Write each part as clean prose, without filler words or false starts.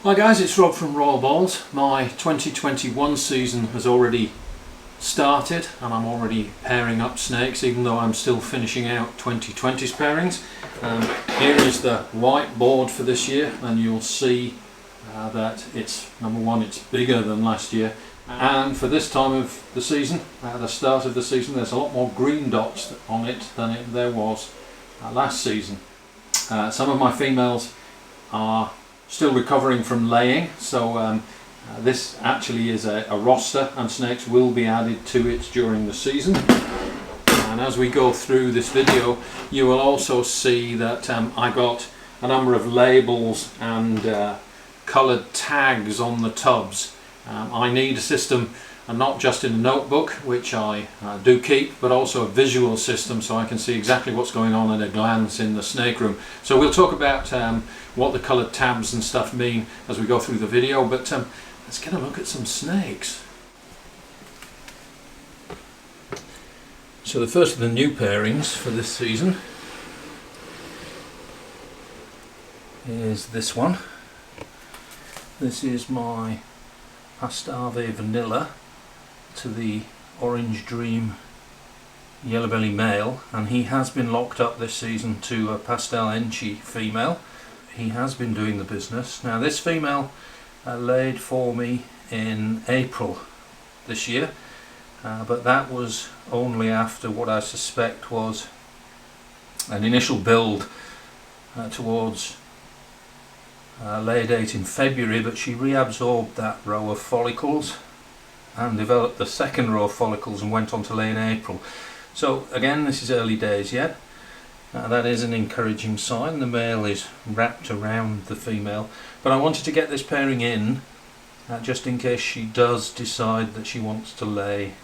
Hi guys, it's Rob from Royal Balls. My 2021 season has already started and I'm already pairing up snakes, even though I'm still finishing out 2020's pairings. Here is the whiteboard for this year, and you'll see that it's, number one, it's bigger than last year, and for this time of the season, at the start of the season, there's a lot more green dots on it than there was last season. Some of my females are still recovering from laying, so this actually is a roster, and snakes will be added to it during the season. And as we go through this video, you will also see that I got a number of labels and coloured tags on the tubs. I need a system, and not just in a notebook, which I do keep, but also a visual system so I can see exactly what's going on at a glance in the snake room. So we'll talk about what the coloured tabs and stuff mean as we go through the video, but let's get a look at some snakes. So the first of the new pairings for this season is this one. This is my Pastel Vanilla to the Orange Dream Yellow Belly male, and he has been locked up this season to a Pastel Enchi female. He has been doing the business. Now this female laid for me in April this year, but that was only after what I suspect was an initial build towards lay date in February, but she reabsorbed that row of follicles and developed the second row of follicles and went on to lay in April. So again, this is early days yet. That is an encouraging sign. The male is wrapped around the female, but I wanted to get this pairing in just in case she does decide that she wants to lay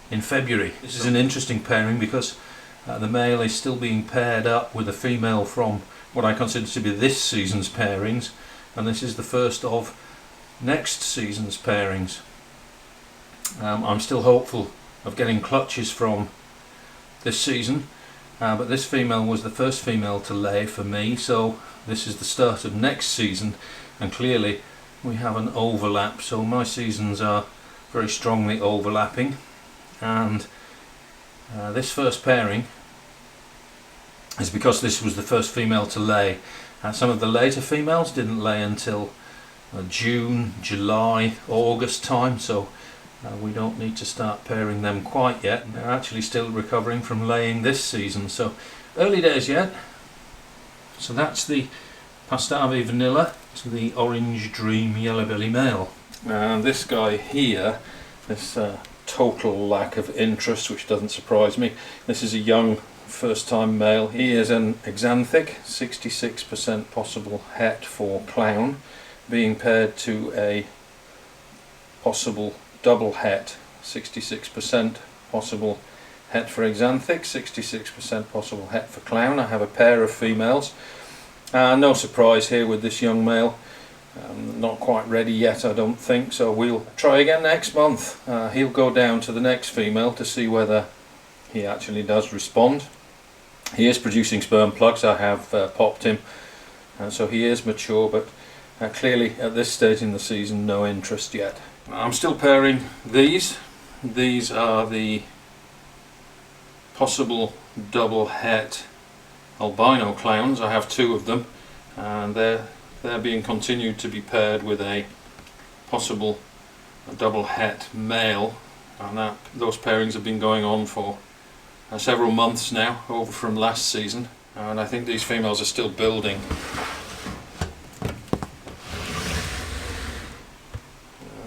in February. This is an interesting pairing because the male is still being paired up with a female from what I consider to be this season's pairings, and this is the first of next season's pairings. I'm still hopeful of getting clutches from this season, but this female was the first female to lay for me, so this is the start of next season, and clearly we have an overlap, so my seasons are very strongly overlapping. And this first pairing is because this was the first female to lay. Some of the later females didn't lay until June, July, August time, so we don't need to start pairing them quite yet. They're actually still recovering from laying this season, so early days yet. So that's the Pastel Vanilla to the Orange Dream Yellow Belly male. And this guy here, this total lack of interest, which doesn't surprise me. This is a young first time male. He is an Exanthic, 66% possible het for clown, being paired to a possible double het, 66% possible het for Exanthic, 66% possible het for clown. I have a pair of females. No surprise here with this young male. Not quite ready yet, I don't think, so we'll try again next month. He'll go down to the next female to see whether he actually does respond. He is producing sperm plugs. I have popped him, so he is mature, but clearly at this stage in the season no interest yet. I'm still pairing these. These are the possible double het albino clowns. I have two of them, and they're being continued to be paired with a possible double het male, and those pairings have been going on for several months now, over from last season, and I think these females are still building.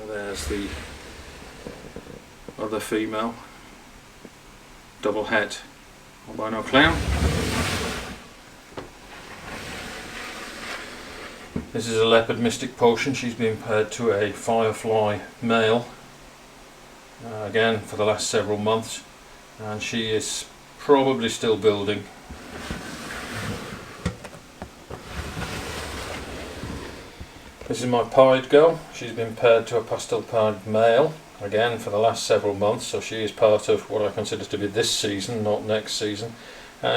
There's the other female double het albino clown. This is a Leopard Mystic Potion. She's been paired to a Firefly male, again for the last several months, and she is probably still building. This is my Pied Girl. She's been paired to a Pastel Pied male, again for the last several months, so she is part of what I consider to be this season, not next season.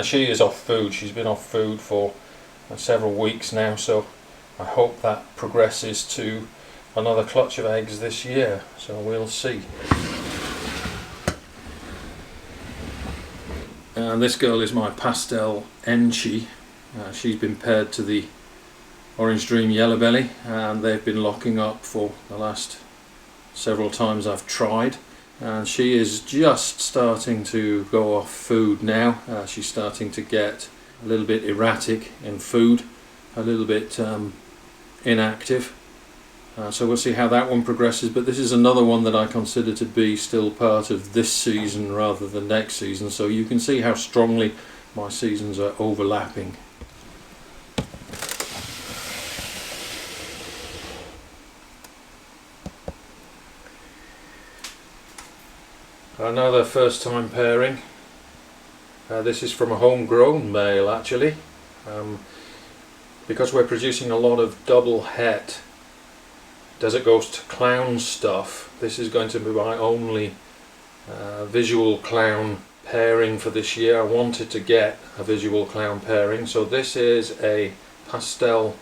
She is off food. She's been off food for several weeks now, so I hope that progresses to another clutch of eggs this year, so we'll see. And this girl is my Pastel Enchi. She's been paired to the Orange Dream Yellow Belly, and they've been locking up for the last several times I've tried. And she is just starting to go off food now. She's starting to get a little bit erratic in food, a little bit inactive. So we'll see how that one progresses, but this is another one that I consider to be still part of this season rather than next season, so you can see how strongly my seasons are overlapping. Another first time pairing. This is from a homegrown male actually, because we're producing a lot of double het Desert Ghost Clown stuff. This is going to be my only visual clown pairing for this year. I wanted to get a visual clown pairing, so this is a pastel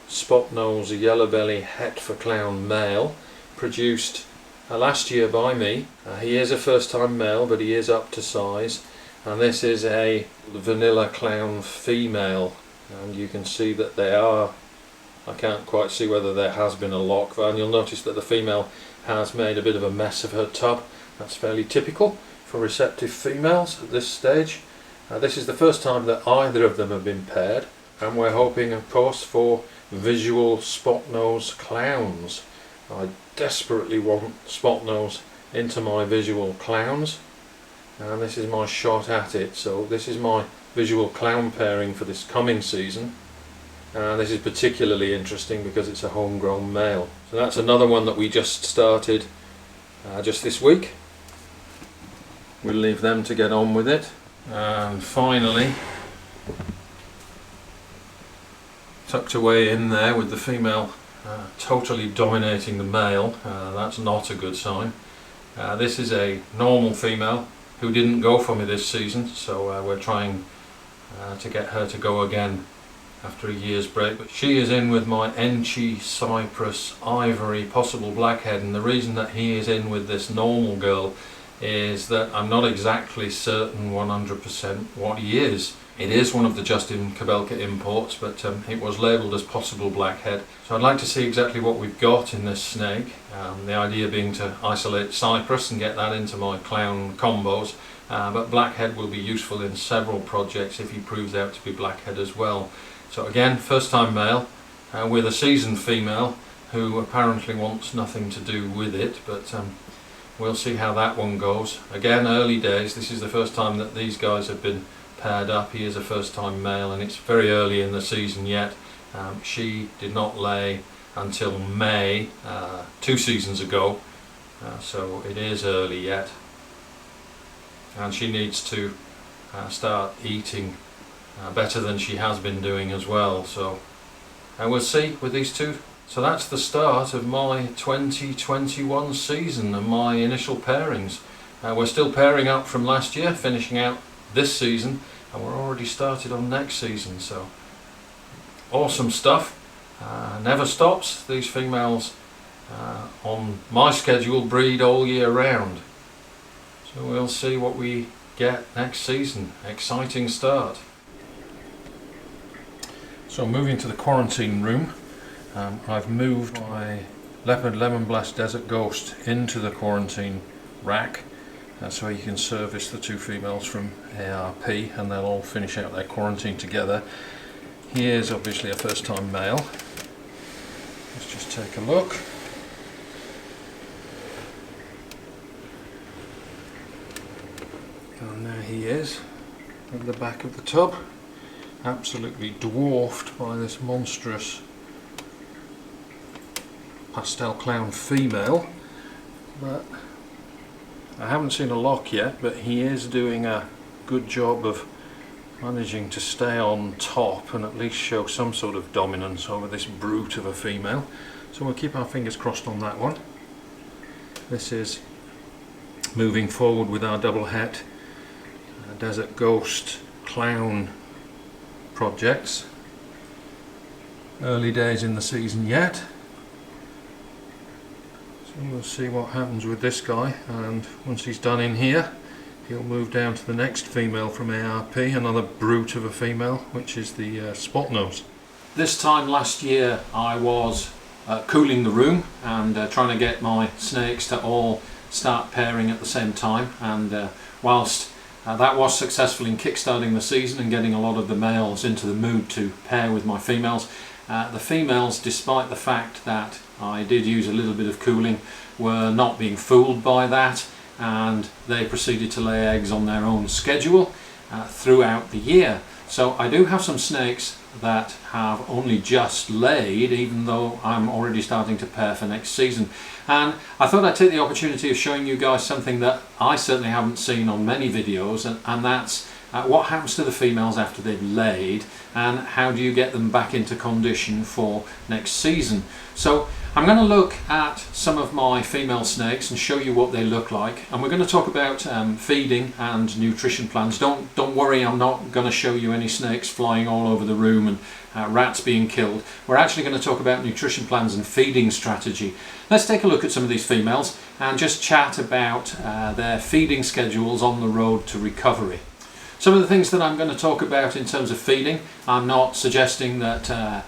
spot nose yellow belly het for clown male, produced last year by me. He is a first time male, but he is up to size, and this is a vanilla clown female, and you can see that they are, I can't quite see whether there has been a lock, and you'll notice that the female has made a bit of a mess of her tub. That's fairly typical for receptive females at this stage. This is the first time that either of them have been paired, and we're hoping of course for visual spot nose clowns. I desperately want spot nose into my visual clowns, and this is my shot at it. So this is my visual clown pairing for this coming season. This is particularly interesting because it's a homegrown male. So that's another one that we just started just this week. We'll leave them to get on with it. And finally, tucked away in there with the female totally dominating the male, that's not a good sign. This is a normal female who didn't go for me this season, so we're trying to get her to go again after a year's break. But she is in with my Enchi Cypress Ivory possible blackhead, and the reason that he is in with this normal girl is that I'm not exactly certain 100% what he is. It is one of the Justin Kabelka imports, but it was labelled as possible blackhead. So I'd like to see exactly what we've got in this snake. The idea being to isolate Cypress and get that into my clown combos, but blackhead will be useful in several projects if he proves out to be blackhead as well. So again, first time male with a seasoned female who apparently wants nothing to do with it, but we'll see how that one goes. Again, early days. This is the first time that these guys have been paired up. He is a first time male and it's very early in the season yet. She did not lay until May 2 seasons ago, so it is early yet, and she needs to start eating better than she has been doing as well, so we'll see with these two. So that's the start of my 2021 season and my initial pairings. We're still pairing up from last year, finishing out this season, and we're already started on next season, so awesome stuff. Never stops. These females on my schedule breed all year round, so we'll see what we get next season. Exciting start. So moving to the quarantine room, I've moved my Leopard Lemonblast Desert Ghost into the quarantine rack, so you can service the two females from ARP and they'll all finish out their quarantine together. Here's obviously a first time male. Let's just take a look. And there he is at the back of the tub, absolutely dwarfed by this monstrous Pastel Clown female. But I haven't seen a lock yet, but he is doing a good job of managing to stay on top and at least show some sort of dominance over this brute of a female. So we'll keep our fingers crossed on that one. This is moving forward with our double het Desert Ghost Clown projects. early days in the season yet. So we'll see what happens with this guy, and once he's done in here he'll move down to the next female from ARP, another brute of a female, which is the spot nose. This time last year I was cooling the room and trying to get my snakes to all start pairing at the same time, and whilst that was successful in kickstarting the season and getting a lot of the males into the mood to pair with my females, the females, despite the fact that I did use a little bit of cooling, were not being fooled by that, and they proceeded to lay eggs on their own schedule throughout the year. So I do have some snakes that have only just laid, even though I'm already starting to pair for next season. And I thought I'd take the opportunity of showing you guys something that I certainly haven't seen on many videos, and that's what happens to the females after they've laid, and how do you get them back into condition for next season. So I'm going to look at some of my female snakes and show you what they look like, and we're going to talk about feeding and nutrition plans. Don't worry, I'm not going to show you any snakes flying all over the room and rats being killed. We're actually going to talk about nutrition plans and feeding strategy. Let's take a look at some of these females and just chat about their feeding schedules on the road to recovery. Some of the things that I'm going to talk about in terms of feeding, I'm not suggesting that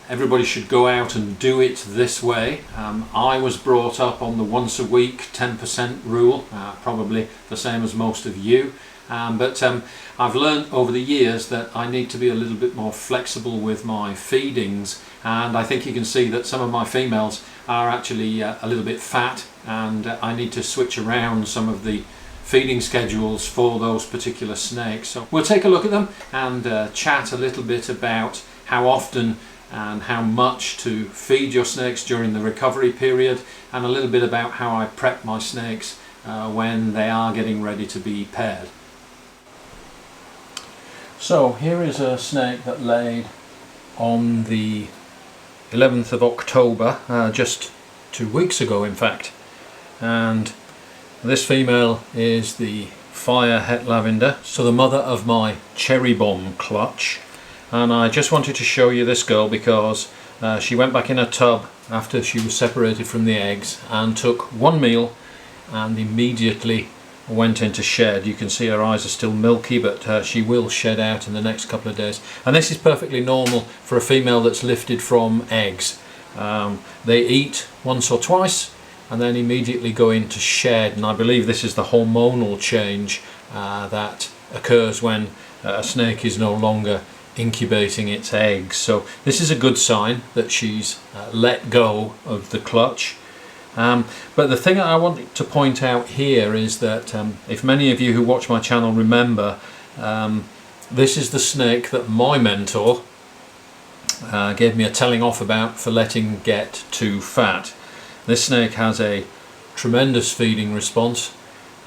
everybody should go out and do it this way. I was brought up on the once a week 10% rule, probably the same as most of you, but I've learned over the years that I need to be a little bit more flexible with my feedings, and I think you can see that some of my females are actually a little bit fat, and I need to switch around some of the feeding schedules for those particular snakes. So we'll take a look at them and chat a little bit about how often and how much to feed your snakes during the recovery period, and a little bit about how I prep my snakes when they are getting ready to be paired. So here is a snake that laid on the 11th of October, just 2 weeks ago in fact, and this female is the Fire Het Lavender, so the mother of my Cherry Bomb clutch. And I just wanted to show you this girl because she went back in a tub after she was separated from the eggs and took one meal and immediately went into shed. You can see her eyes are still milky, but she will shed out in the next couple of days. And this is perfectly normal for a female that's lifted from eggs. They eat once or twice and then immediately go into shed, and I believe this is the hormonal change that occurs when a snake is no longer incubating its eggs. So this is a good sign that she's let go of the clutch. But the thing I want to point out here is that if many of you who watch my channel remember, this is the snake that my mentor gave me a telling off about for letting get too fat. This snake has a tremendous feeding response,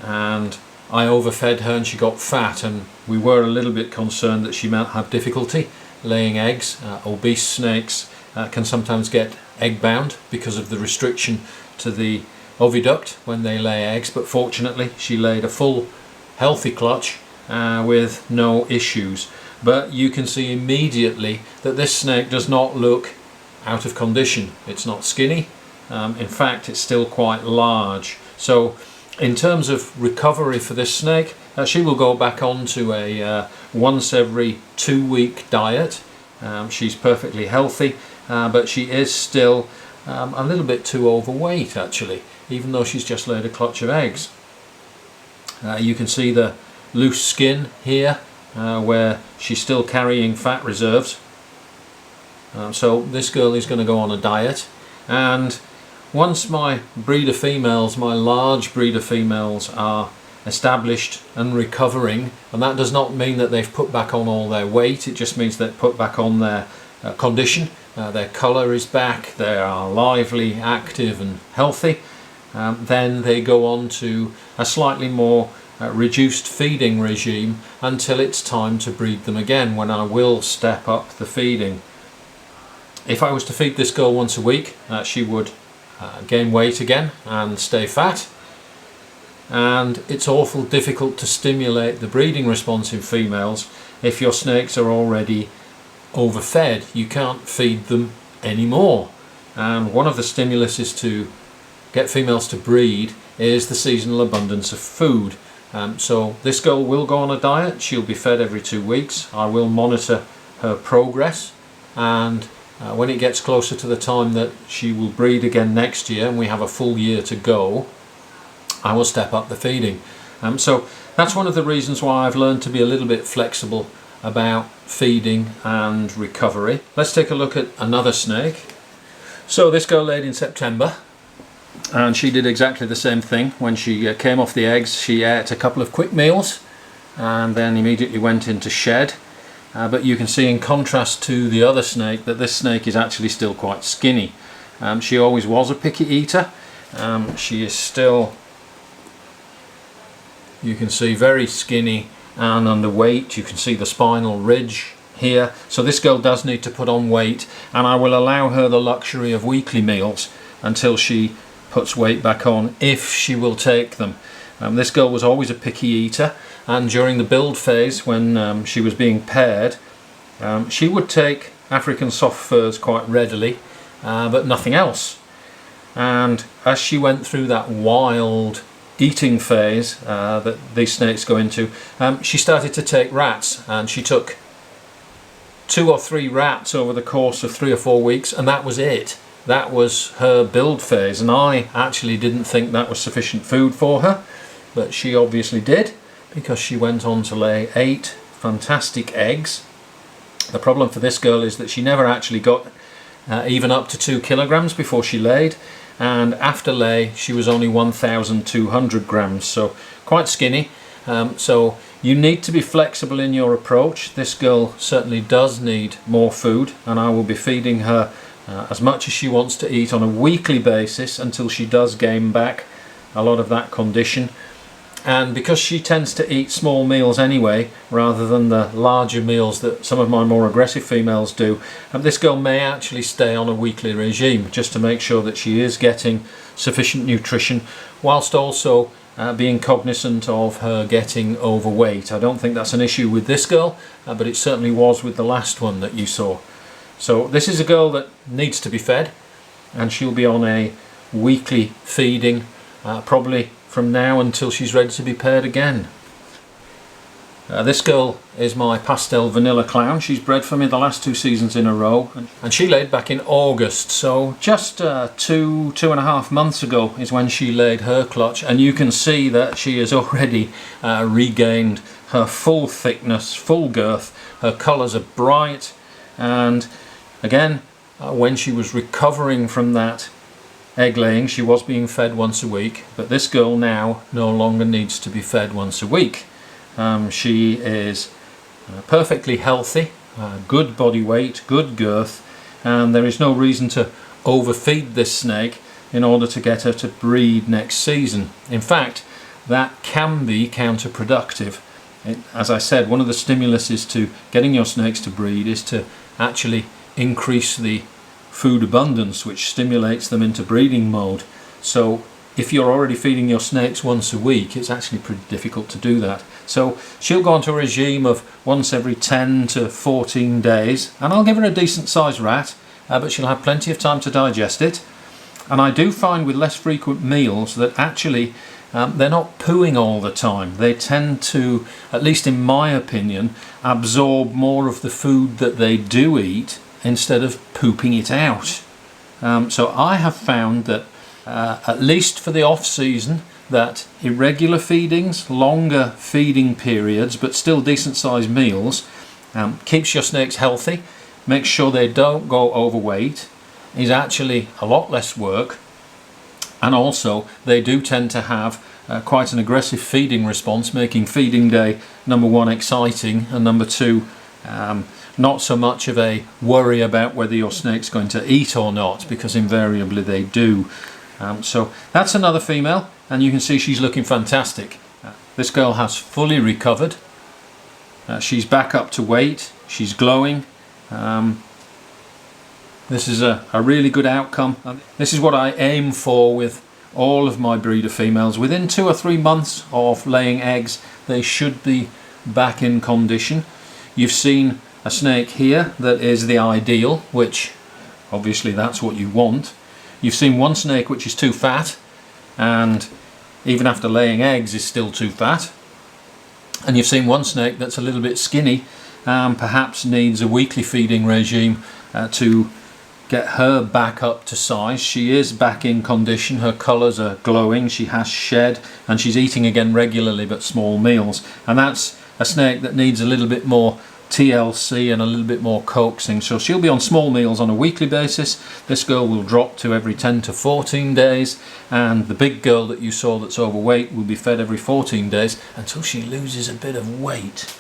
and I overfed her and she got fat, and we were a little bit concerned that she might have difficulty laying eggs. Obese snakes can sometimes get egg bound because of the restriction to the oviduct when they lay eggs, but fortunately she laid a full healthy clutch with no issues. But you can see immediately that this snake does not look out of condition. It's not skinny. In fact, it's still quite large. So in terms of recovery for this snake, she will go back onto a once every 2 week diet. She's perfectly healthy, but she is still a little bit too overweight actually, even though she's just laid a clutch of eggs. You can see the loose skin here where she's still carrying fat reserves. So this girl is going to go on a diet, and once my breeder females, my large breeder females, are established and recovering, and that does not mean that they've put back on all their weight, it just means they've put back on their condition, their colour is back, they are lively, active and healthy, then they go on to a slightly more reduced feeding regime until it's time to breed them again, when I will step up the feeding. If I was to feed this girl once a week, she would gain weight again and stay fat, and it's awful difficult to stimulate the breeding response in females if your snakes are already overfed. You can't feed them anymore. And one of the stimuluses to get females to breed is the seasonal abundance of food. So this girl will go on a diet. She'll be fed every 2 weeks. I will monitor her progress, and when it gets closer to the time that she will breed again next year and we have a full year to go, I will step up the feeding. So that's one of the reasons why I've learned to be a little bit flexible about feeding and recovery. Let's take a look at another snake. So this girl laid in September, and she did exactly the same thing. When she came off the eggs, she ate a couple of quick meals and then immediately went into shed. But you can see, in contrast to the other snake, that this snake is actually still quite skinny. She always was a picky eater. She is still, you can see, very skinny and underweight. You can see the spinal ridge here. So this girl does need to put on weight, and I will allow her the luxury of weekly meals until she puts weight back on, if she will take them. This girl was always a picky eater, and during the build phase, when she was being paired, she would take African soft furs quite readily, but nothing else. And as she went through that wild eating phase that these snakes go into, she started to take rats, and she took 2 or 3 rats over the course of 3 or 4 weeks, and that was it. That was her build phase, and I actually didn't think that was sufficient food for her, but she obviously did, because she went on to lay 8 fantastic eggs. The problem for this girl is that she never actually got even up to 2 kilograms before she laid, and after lay she was only 1,200 grams, so quite skinny. So you need to be flexible in your approach. This girl certainly does need more food, and I will be feeding her as much as she wants to eat on a weekly basis until she does gain back a lot of that condition. And because she tends to eat small meals anyway, rather than the larger meals that some of my more aggressive females do, this girl may actually stay on a weekly regime just to make sure that she is getting sufficient nutrition, whilst also being cognizant of her getting overweight. I don't think that's an issue with this girl, but it certainly was with the last one that you saw. So this is a girl that needs to be fed, and she'll be on a weekly feeding probably from now until she's ready to be paired again. This girl is my Pastel Vanilla Clown. She's bred for me the last 2 seasons in a row, and she laid back in August, so just 2.5 months ago is when she laid her clutch, and you can see that she has already regained her full thickness, full girth. Her colours are bright, and again, when she was recovering from that egg laying, she was being fed once a week, but this girl now no longer needs to be fed once a week. She is perfectly healthy, good body weight, good girth, and there is no reason to overfeed this snake in order to get her to breed next season. In fact, that can be counterproductive. As I said, one of the stimuluses to getting your snakes to breed is to actually increase the food abundance, which stimulates them into breeding mode. So if you're already feeding your snakes once a week, it's actually pretty difficult to do that. So she'll go onto a regime of once every 10 to 14 days, and I'll give her a decent sized rat, but she'll have plenty of time to digest it. And I do find with less frequent meals that actually they're not pooing all the time. They tend to, at least in my opinion, absorb more of the food that they do eat instead of pooping it out. So I have found that at least for the off season, that irregular feedings, longer feeding periods, but still decent sized meals, keeps your snakes healthy, makes sure they don't go overweight, is actually a lot less work, and also they do tend to have quite an aggressive feeding response, making feeding day, number 1, exciting, and number 2, not so much of a worry about whether your snake's going to eat or not, because invariably they do. So that's another female, and you can see she's looking fantastic. This girl has fully recovered. She's back up to weight. She's glowing. This is a really good outcome. This is what I aim for with all of my breeder females. Within 2 or 3 months of laying eggs, they should be back in condition. You've seen a snake here that is the ideal, which obviously that's what you want. You've seen one snake which is too fat, and even after laying eggs is still too fat. And you've seen one snake that's a little bit skinny and perhaps needs a weekly feeding regime to get her back up to size. She is back in condition, her colours are glowing, she has shed, and she's eating again regularly but small meals. And that's a snake that needs a little bit more TLC and a little bit more coaxing, so she'll be on small meals on a weekly basis. This girl will drop to every 10 to 14 days, and the big girl that you saw that's overweight will be fed every 14 days until she loses a bit of weight.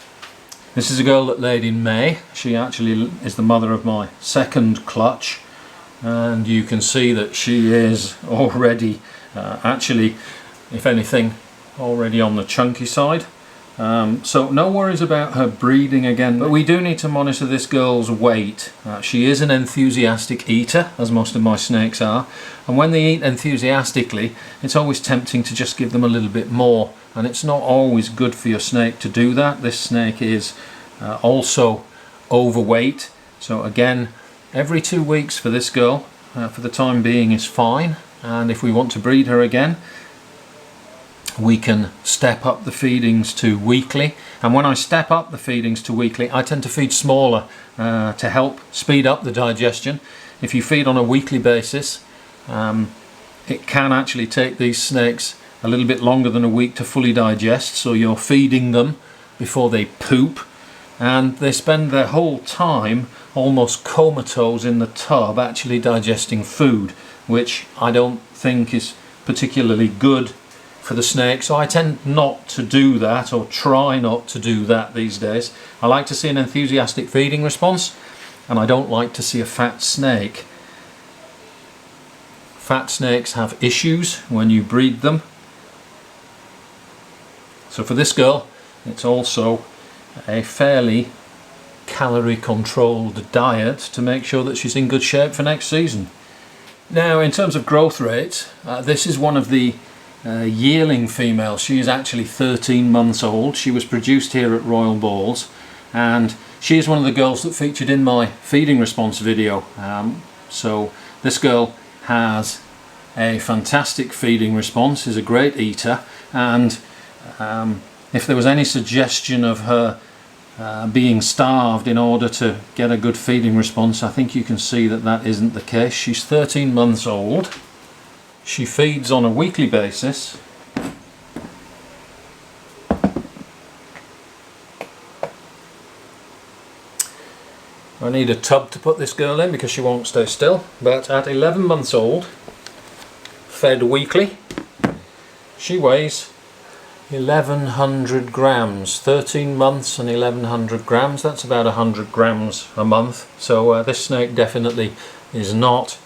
This is a girl that laid in May. She actually is the mother of my second clutch, and you can see that she is already actually, if anything, already on the chunky side. So no worries about her breeding again, but we do need to monitor this girl's weight. She is an enthusiastic eater, as most of my snakes are, and when they eat enthusiastically, it's always tempting to just give them a little bit more, and it's not always good for your snake to do that. This snake is also overweight, so again, every 2 weeks for this girl for the time being is fine, and if we want to breed her again, we can step up the feedings to weekly. And when I step up the feedings to weekly, I tend to feed smaller to help speed up the digestion. If you feed on a weekly basis, it can actually take these snakes a little bit longer than a week to fully digest, so you're feeding them before they poop, and they spend their whole time almost comatose in the tub actually digesting food, which I don't think is particularly good for the snake. So I tend not to do that, or try not to do that these days. I like to see an enthusiastic feeding response, and I don't like to see a fat snake. Fat snakes have issues when you breed them. So for this girl, it's also a fairly calorie controlled diet to make sure that she's in good shape for next season. Now, in terms of growth rate, this is one of the yearling females. She is actually 13 months old. She was produced here at Royal Balls, and she is one of the girls that featured in my feeding response video. So this girl has a fantastic feeding response, is a great eater, and if there was any suggestion of her being starved in order to get a good feeding response, I think you can see that that isn't the case. She's 13 months old. She feeds on a weekly basis. I need a tub to put this girl in because she won't stay still, but at 11 months old, fed weekly, she weighs 1100 grams. 13 months and 1100 grams, that's about 100 grams a month. So this snake definitely is not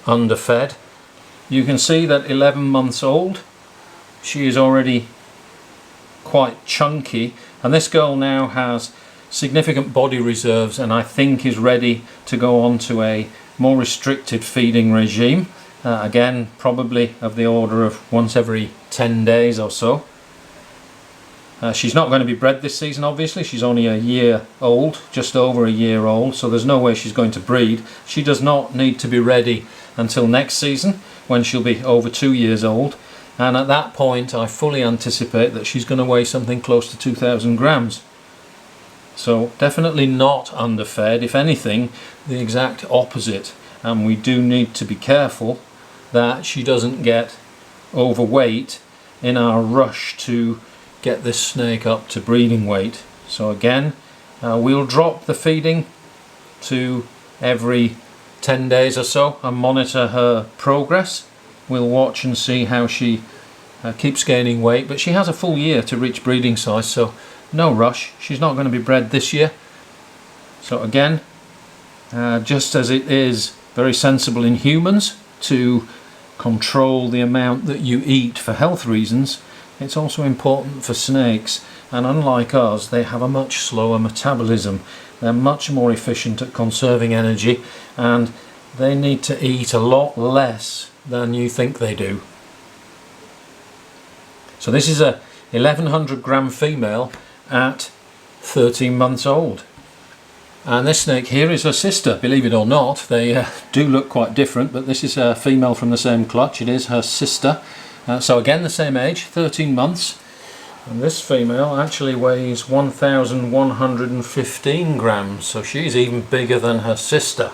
underfed. You can see that 11 months old, she is already quite chunky, and this girl now has significant body reserves and I think is ready to go on to a more restricted feeding regime. Again, probably of the order of once every 10 days or so. She's not going to be bred this season, obviously. She's only a year old, just over a year old, so there's no way she's going to breed. She does not need to be ready until next season, when she'll be over 2 years old, and at that point I fully anticipate that she's going to weigh something close to 2,000 grams. So definitely not underfed, if anything the exact opposite, and we do need to be careful that she doesn't get overweight in our rush to get this snake up to breeding weight. So again, we'll drop the feeding to every 10 days or so and monitor her progress. We'll watch and see how she keeps gaining weight, but she has a full year to reach breeding size, so no rush. She's not going to be bred this year. So again, just as it is very sensible in humans to control the amount that you eat for health reasons, it's also important for snakes, and unlike us, they have a much slower metabolism. They're much more efficient at conserving energy, and they need to eat a lot less than you think they do. So this is a 1100 gram female at 13 months old. And this snake here is her sister, believe it or not. They do look quite different, but this is a female from the same clutch. It is her sister. So again, the same age, 13 months. And this female actually weighs 1,115 grams, so she's even bigger than her sister.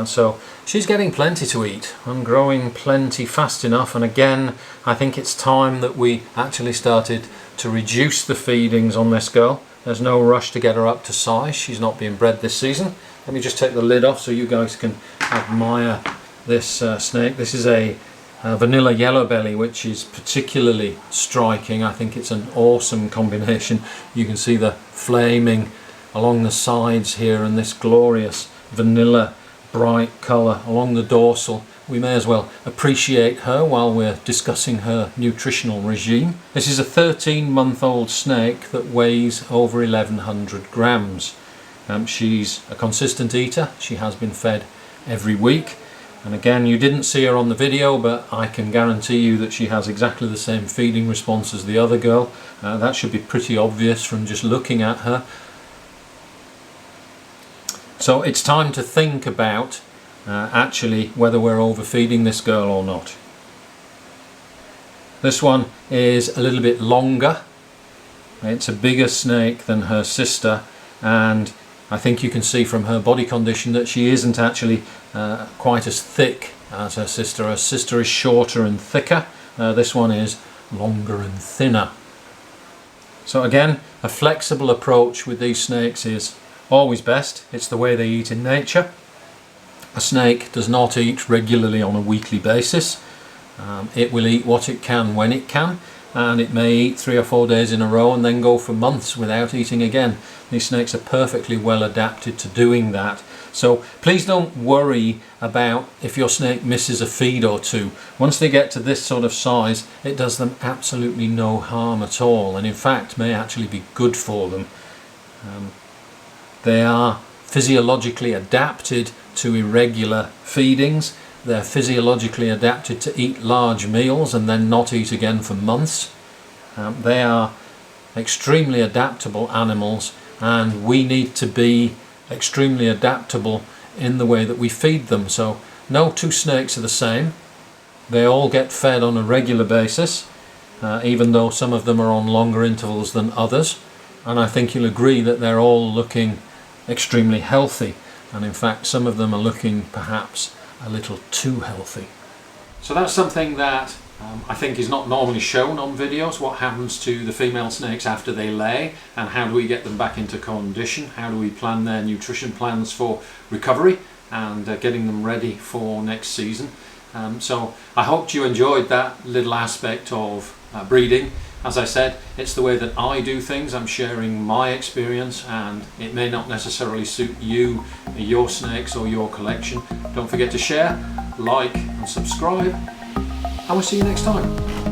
So she's getting plenty to eat and growing plenty fast enough, and again I think it's time that we actually started to reduce the feedings on this girl. There's no rush to get her up to size. She's not being bred this season. Let me just take the lid off so you guys can admire this snake. This is a vanilla yellow belly, which is particularly striking. I think it's an awesome combination. You can see the flaming along the sides here and this glorious vanilla bright colour along the dorsal. We may as well appreciate her while we're discussing her nutritional regime. This is a 13-month-old snake that weighs over 1,100 grams. She's a consistent eater. She has been fed every week, and again, you didn't see her on the video, but I can guarantee you that she has exactly the same feeding response as the other girl. That should be pretty obvious from just looking at her. So it's time to think about actually whether we're overfeeding this girl or not. This one is a little bit longer. It's a bigger snake than her sister, and I think you can see from her body condition that she isn't actually quite as thick as her sister. Her sister is shorter and thicker. This one is longer and thinner. So again, a flexible approach with these snakes is always best. It's the way they eat in nature. A snake does not eat regularly on a weekly basis. It will eat what it can when it can, and it may eat 3 or 4 days in a row and then go for months without eating again. These snakes are perfectly well adapted to doing that. So please don't worry about if your snake misses a feed or two. Once they get to this sort of size, it does them absolutely no harm at all, and in fact may actually be good for them. They are physiologically adapted to irregular feedings. They're physiologically adapted to eat large meals and then not eat again for months. They are extremely adaptable animals, and we need to be extremely adaptable in the way that we feed them. So no two snakes are the same. They all get fed on a regular basis, even though some of them are on longer intervals than others. And I think you'll agree that they're all looking extremely healthy, and in fact some of them are looking perhaps a little too healthy. So that's something that I think is not normally shown on videos, what happens to the female snakes after they lay, and how do we get them back into condition, how do we plan their nutrition plans for recovery and getting them ready for next season. So I hope you enjoyed that little aspect of breeding. As I said, it's the way that I do things. I'm sharing my experience, and it may not necessarily suit you, your snakes or your collection. Don't forget to share, like and subscribe, and we'll see you next time.